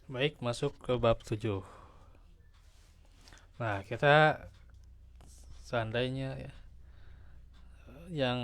Baik, masuk ke bab 7. Nah, kita seandainya ya, yang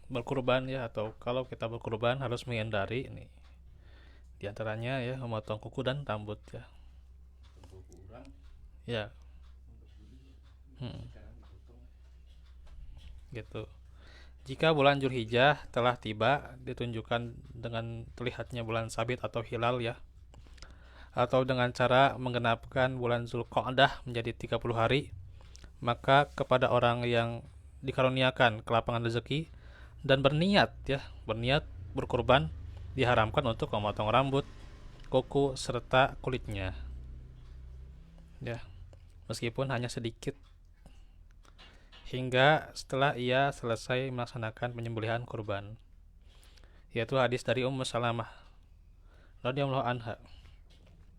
berkurban ya, atau kalau kita berkurban harus menghindari ini. Di antaranya ya, memotong kuku dan rambut ya. Ya, hmm, gitu. Jika bulan Zulhijjah telah tiba, ditunjukkan dengan terlihatnya bulan sabit atau hilal ya, atau dengan cara menggenapkan bulan Zulqa'dah menjadi 30 hari, maka kepada orang yang dikaruniakan kelapangan rezeki dan berniat berkurban, diharamkan untuk memotong rambut, kuku serta kulitnya ya, meskipun hanya sedikit, hingga setelah ia selesai melaksanakan penyembelihan kurban, yaitu hadis dari Ummu Salamah radhiyallahu anha.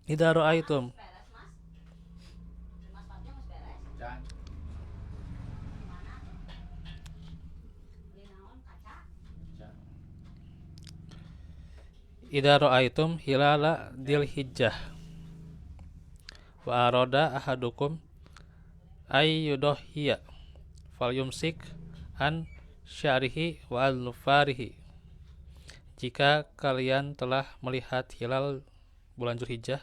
Idza ra'aitum hilala dzilhijjah wa arada ahadukum ay yudhhiya falyumsik an syarihi wa al-farihi. Jika kalian telah melihat hilal bulan Zulhijjah,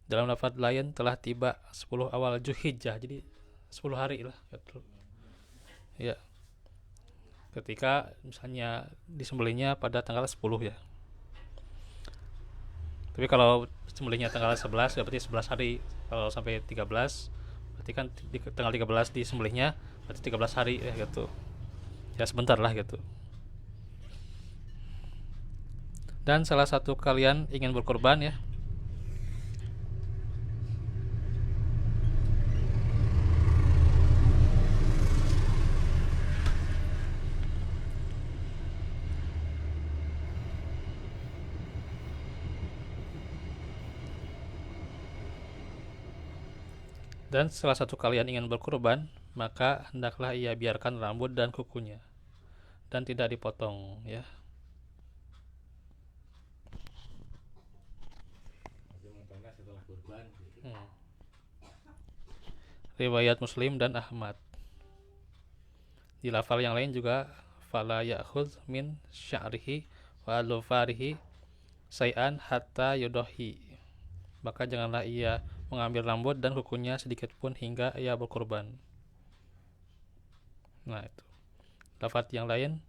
dalam lafaz lain telah tiba 10 awal Zulhijjah, jadi 10 hari lah gitu. Ya, ketika misalnya disembelihnya pada tanggal 10 ya. Tapi kalau sembelihnya tanggal 11 ya berarti 11 hari. Kalau sampai 13 berarti kan di tanggal 13 disembelihnya berarti 13 hari ya gitu. Ya sebentar lah gitu. Dan salah satu kalian ingin berkorban ya, maka hendaklah ia biarkan rambut dan kukunya dan tidak dipotong ya. Hmm. Riwayat Muslim dan Ahmad. Di lafal yang lain juga fala ya'khudz min sya'rihi wa alufarihi say'an hatta yudohi. Maka janganlah ia mengambil rambut dan kukunya sedikit pun hingga ia berkurban. Nah itu. Lafaz yang lain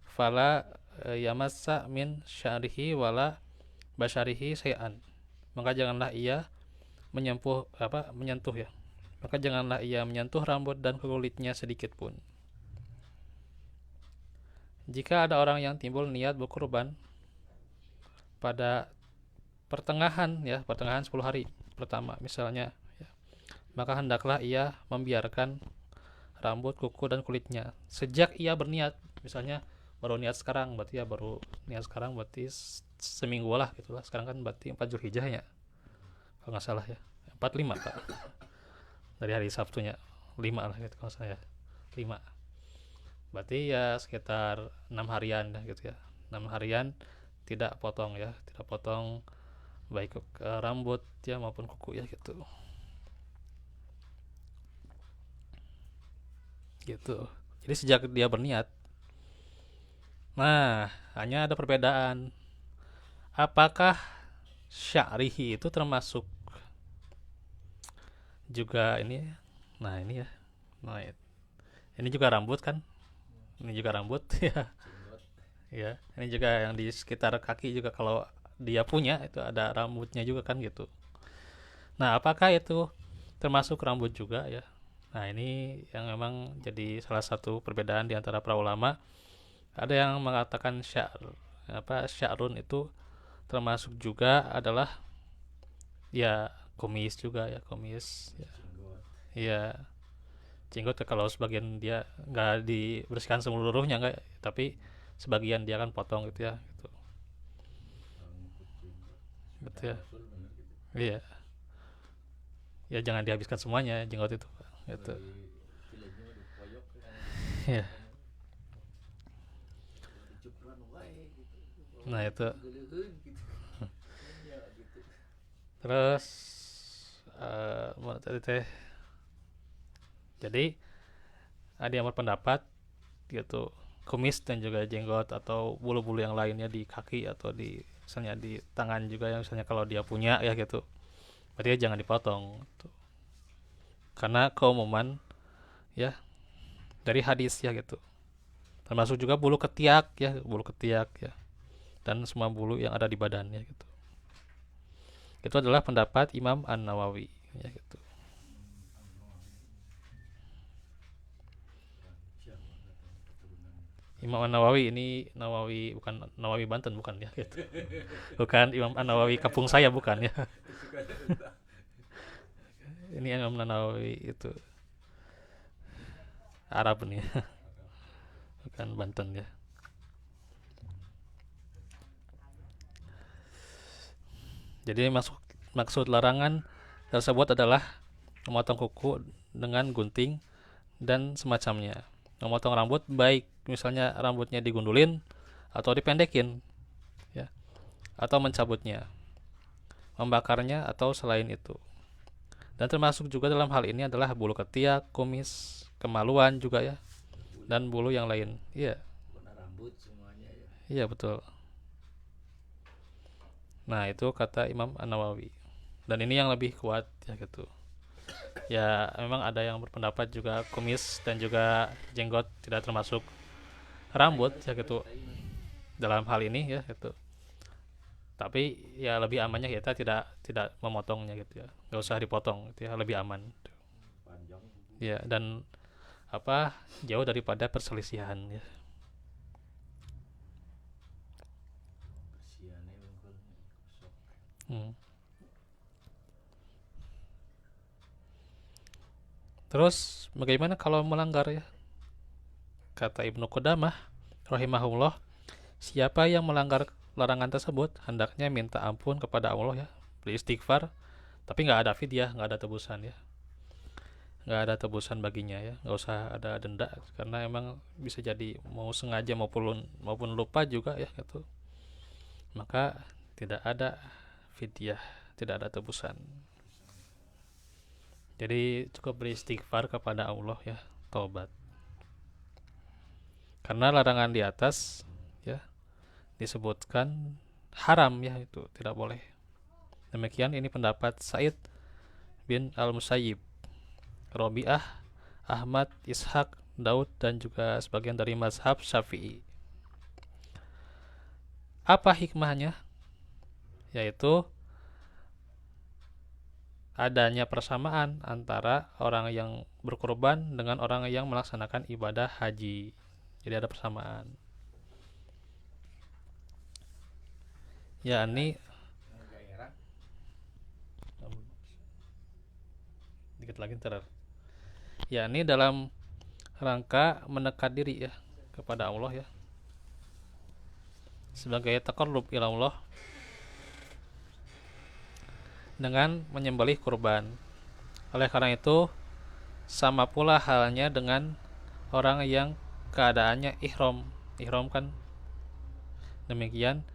fala yamassa min sya'rihi wala basyarihi say'an. Maka janganlah ia menyentuh ya. Maka janganlah ia menyentuh rambut dan kulitnya sedikit pun. Jika ada orang yang timbul niat berkurban pada pertengahan 10 hari pertama misalnya ya, maka hendaklah ia membiarkan rambut, kuku dan kulitnya sejak ia berniat. Misalnya baru niat sekarang berarti seminggu lah gitulah. Sekarang kan berarti 4 Zulhijjah ya. Kalau nggak salah ya. 45 Pak. Dari hari Sabtunya 5 lah gitu kalau saya. 5. Berarti ya sekitar 6 harian gitu ya. 6 harian tidak potong ya, tidak potong baik rambut ya maupun kuku ya gitu. Gitu. Jadi sejak dia berniat. Nah, hanya ada perbedaan. Apakah sya'rihi itu termasuk juga ini? Nah, ini ya. Nah, ini juga rambut kan? Ini juga rambut ya. Ya, ini juga yang di sekitar kaki juga kalau dia punya itu ada rambutnya juga kan gitu. Nah, apakah itu termasuk rambut juga ya? Nah, ini yang memang jadi salah satu perbedaan di antara para ulama. Ada yang mengatakan sya'run itu termasuk juga adalah ya kumis juga ya, kumis ya. Ya, jenggot kalau sebagian dia nggak dibersihkan seluruhnya nggak, tapi sebagian dia kan potong gitu ya gitu. Gitu ya. Iya. Ya jangan dihabiskan semuanya jenggot itu gitu. Ya. Nah itu Terus mana tadi teh, jadi ada yang berpendapat gitu, kumis dan juga jenggot atau bulu-bulu yang lainnya di kaki atau di misalnya di tangan juga yang misalnya kalau dia punya ya gitu, berarti jangan dipotong gitu. Karena keumuman ya dari hadis ya gitu, termasuk juga bulu ketiak ya, bulu ketiak ya, dan semua bulu yang ada di badannya gitu. Itu adalah pendapat Imam An-Nawawi ya gitu. Imam An-Nawawi ini Nawawi, bukan Nawawi Banten, bukan ya gitu. Bukan Imam An-Nawawi kampung saya, bukan ya. Ini Imam An-Nawawi itu Arab nih, bukan Banten ya. Jadi maksud larangan tersebut adalah memotong kuku dengan gunting dan semacamnya. Memotong rambut baik misalnya rambutnya digundulin atau dipendekin ya, atau mencabutnya, membakarnya atau selain itu. Dan termasuk juga dalam hal ini adalah bulu ketiak, kumis, kemaluan juga ya, dan bulu yang lain. Iya, rambut semuanya ya. iya betul. Nah, itu kata Imam An-Nawawi. Dan ini yang lebih kuat ya gitu. Ya, memang ada yang berpendapat juga kumis dan juga jenggot tidak termasuk rambut ya gitu dalam hal ini ya gitu. Tapi ya lebih amannya kita tidak tidak memotongnya gitu ya. Nggak usah dipotong gitu ya, lebih aman. Panjang Ya, dan apa, jauh daripada perselisihan ya. kesiannya bengkol kosong. Hmm. Terus bagaimana kalau melanggar ya? Kata Ibnu Qudamah rahimahullah, siapa yang melanggar larangan tersebut hendaknya minta ampun kepada Allah ya, beristighfar, tapi nggak ada fidyah, nggak ada tebusan ya, nggak ada tebusan baginya ya, nggak usah ada denda karena emang bisa jadi mau sengaja maupun lupa juga ya gitu, maka tidak ada fidyah, tidak ada tebusan. Jadi cukup beristighfar kepada Allah ya, taubat. Karena larangan di atas ya disebutkan haram ya, itu tidak boleh. Demikian ini pendapat Said bin Al-Musayyib, Robi'ah, Ahmad, Ishaq, Daud, dan juga sebagian dari mazhab Syafi'i. Apa hikmahnya? Yaitu adanya persamaan antara orang yang berkorban dengan orang yang melaksanakan ibadah haji. Jadi ada persamaan. Ya, ini Gairah dikit lagi ntar. Ya, ini dalam rangka mendekat diri ya kepada Allah ya, sebagai taqarrub ila Allah dengan menyembelih kurban. Oleh karena itu, sama pula halnya dengan orang yang keadaannya ihram. Ihram kan demikian,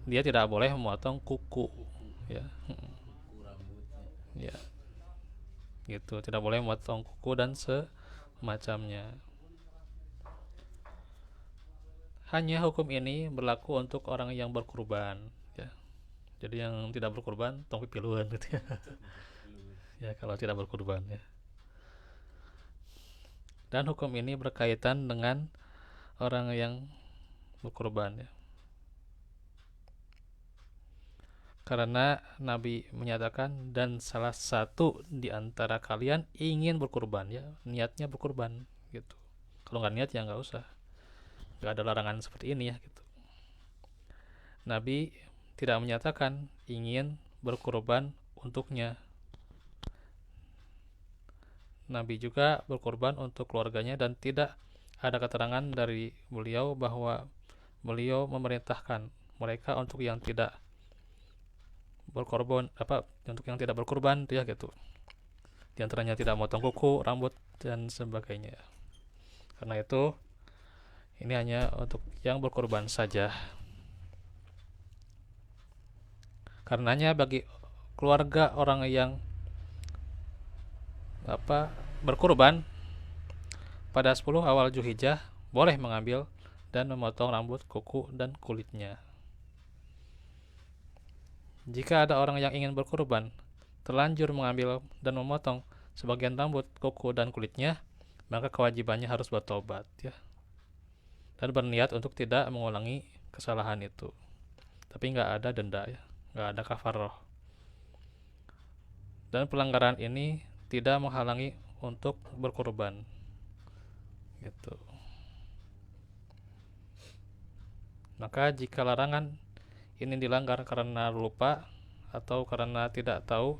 dia tidak boleh memotong kuku ya. kuku rambutnya Ya, gitu. Tidak boleh memotong kuku dan semacamnya. Hanya hukum ini berlaku untuk orang yang berkurban ya. Jadi yang tidak berkurban tong pipiluan gitu ya. Ya, kalau tidak berkurban ya. Dan hukum ini berkaitan dengan orang yang berkurban ya. Karena Nabi menyatakan, dan salah satu di antara kalian ingin berkurban ya, niatnya berkurban gitu. Kalau nggak niat ya nggak usah. Nggak ada larangan seperti ini ya gitu. Nabi tidak menyatakan ingin berkurban untuknya. Nabi juga berkorban untuk keluarganya, dan tidak ada keterangan dari beliau bahwa beliau memerintahkan mereka untuk yang tidak berkorban, untuk yang tidak berkorban itu ya gitu. Di antaranya tidak motong kuku, rambut, dan sebagainya. Karena itu ini hanya untuk yang berkorban saja. Karenanya bagi keluarga orang yang berkurban pada 10 awal Zulhijjah boleh mengambil dan memotong rambut, kuku, dan kulitnya. Jika ada orang yang ingin berkurban terlanjur mengambil dan memotong sebagian rambut, kuku, dan kulitnya, maka kewajibannya harus bertobat ya, dan berniat untuk tidak mengulangi kesalahan itu. Tapi nggak ada denda ya, nggak ada kafaroh. Dan pelanggaran ini tidak menghalangi untuk berkurban gitu. Maka jika larangan ini dilanggar karena lupa atau karena tidak tahu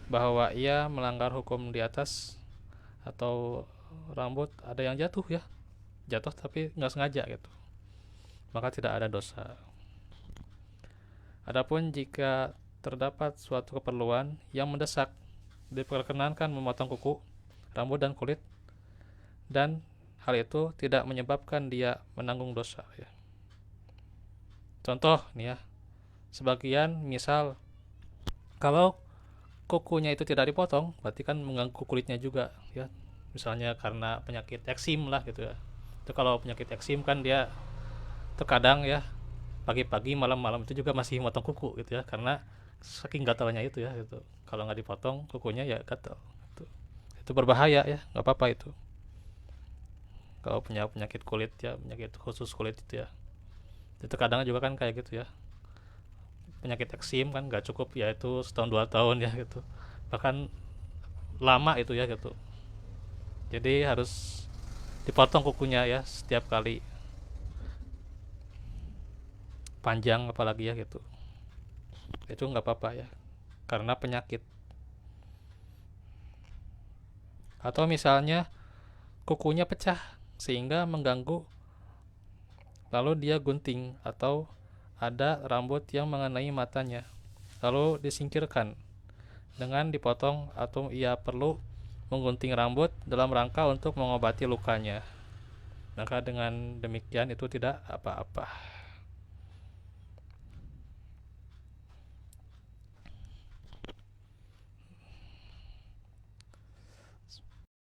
bahwa ia melanggar hukum di atas, atau rambut ada yang jatuh tapi nggak sengaja gitu, maka tidak ada dosa. Adapun jika terdapat suatu keperluan yang mendesak, diperkenankan memotong kuku, rambut, dan kulit, dan hal itu tidak menyebabkan dia menanggung dosa ya. Contoh nih ya, sebagian misal kalau kukunya itu tidak dipotong, berarti kan mengganggu kulitnya juga ya. Misalnya karena penyakit eksim lah gitu ya. Itu kalau penyakit eksim kan dia terkadang ya pagi-pagi malam-malam itu juga masih motong kuku gitu ya, karena saking gatalnya itu ya gitu. Kalau nggak dipotong kukunya ya gatal. Itu berbahaya ya, nggak apa-apa itu. Kalau punya penyakit kulit ya, penyakit khusus kulit itu ya, itu kadang juga kan kayak gitu ya, penyakit eksim kan nggak cukup ya itu setahun 2 tahun ya gitu, bahkan lama itu ya gitu. Jadi harus dipotong kukunya ya setiap kali panjang apalagi ya gitu. Itu nggak apa-apa ya, karena penyakit. Atau misalnya kukunya pecah sehingga mengganggu, lalu dia gunting, atau ada rambut yang mengenai matanya lalu disingkirkan dengan dipotong, atau ia perlu menggunting rambut dalam rangka untuk mengobati lukanya, maka dengan demikian itu tidak apa-apa.